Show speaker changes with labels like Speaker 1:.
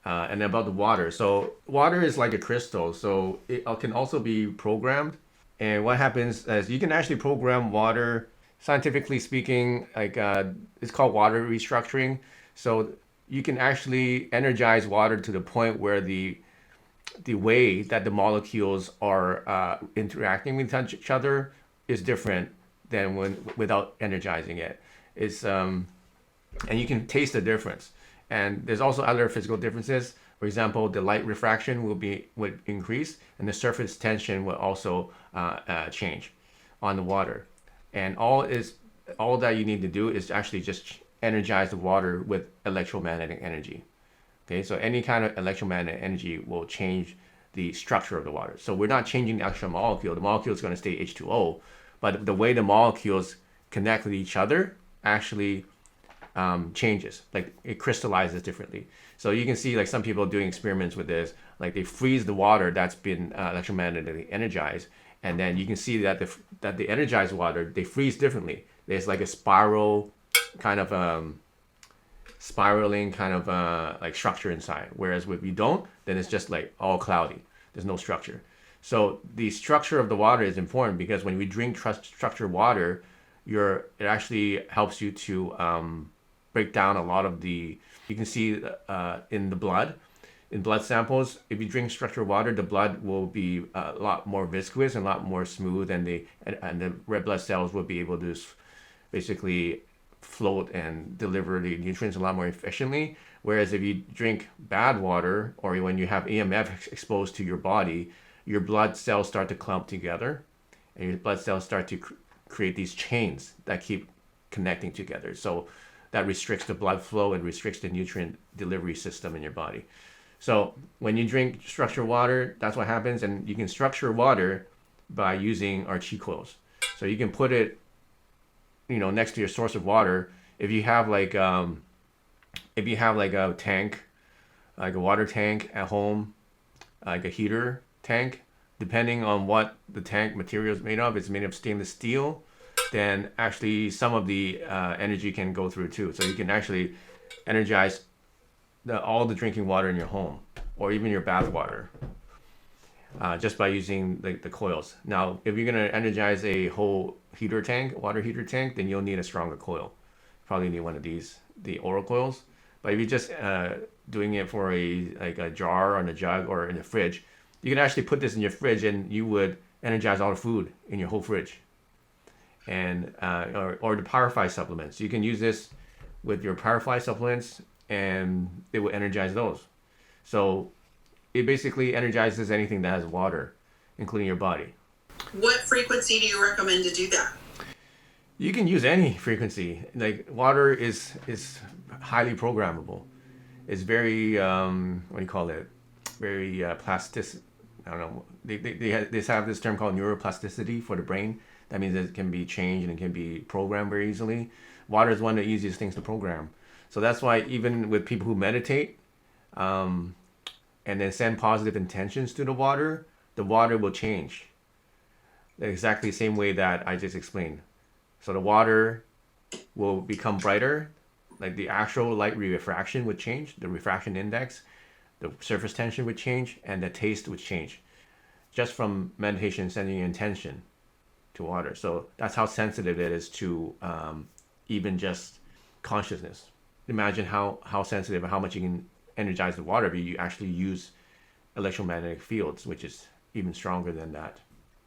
Speaker 1: And about the water. So water is like a crystal, so it can also be programmed. And what happens is you can actually program water. Scientifically speaking, like it's called water restructuring. So you can actually energize water to the point where the way that the molecules are interacting with each other is different than when without energizing it. It's and you can taste the difference. And there's also other physical differences. For example, the light refraction would increase, and the surface tension will also change on the water. And all that you need to do is actually just energize the water with electromagnetic energy. Okay, so any kind of electromagnetic energy will change the structure of the water. So we're not changing the actual molecule. The molecule is going to stay H2O, but the way the molecules connect with each other actually changes. Like it crystallizes differently. So you can see like some people doing experiments with this, like they freeze the water that's been electromagnetically energized, and then you can see that the energized water, they freeze differently. There's like a spiral kind of spiraling kind of like structure inside. Whereas if you don't, then it's just like all cloudy. There's no structure. So the structure of the water is important because when we drink structured water, it actually helps you to break down a lot of the. You can see in the blood, in blood samples, if you drink structured water, the blood will be a lot more viscous and a lot more smooth, and the red blood cells will be able to basically float and deliver the nutrients a lot more efficiently. Whereas if you drink bad water or when you have EMF exposed to your body, your blood cells start to clump together, and your blood cells start to create these chains that keep connecting together. So that restricts the blood flow and restricts the nutrient delivery system in your body. So when you drink structured water, that's what happens. And you can structure water by using our chi coils. So you can put it, next to your source of water. If you have like a tank, like a water tank at home, like a heater tank, depending on what the tank material is made of, it's made of stainless steel, then actually some of the energy can go through too. So you can actually energize all the drinking water in your home or even your bath water just by using the coils. Now, if you're going to energize a whole water heater tank, then you'll need a stronger coil. Probably need one of these, the oral coils. But if you're just doing it for a jar or in a jug or in a fridge, you can actually put this in your fridge and you would energize all the food in your whole fridge. And or the Powerfly supplements. You can use this with your Powerfly supplements and it will energize those. So it basically energizes anything that has water, including your body.
Speaker 2: What frequency do you recommend to do that?
Speaker 1: You can use any frequency. Like water is highly programmable. It's very what do you call it? Very plastic. I don't know. They have this term called neuroplasticity for the brain. That means it can be changed and it can be programmed very easily. Water is one of the easiest things to program. So that's why even with people who meditate and then send positive intentions to the water will change. Exactly the same way that I just explained. So the water will become brighter, like the actual light refraction would change, the refraction index, the surface tension would change, and the taste would change. Just from meditation sending your intention to water. So that's how sensitive it is to even just consciousness. Imagine how sensitive and how much you can energize the water if you actually use electromagnetic fields, which is even stronger than that.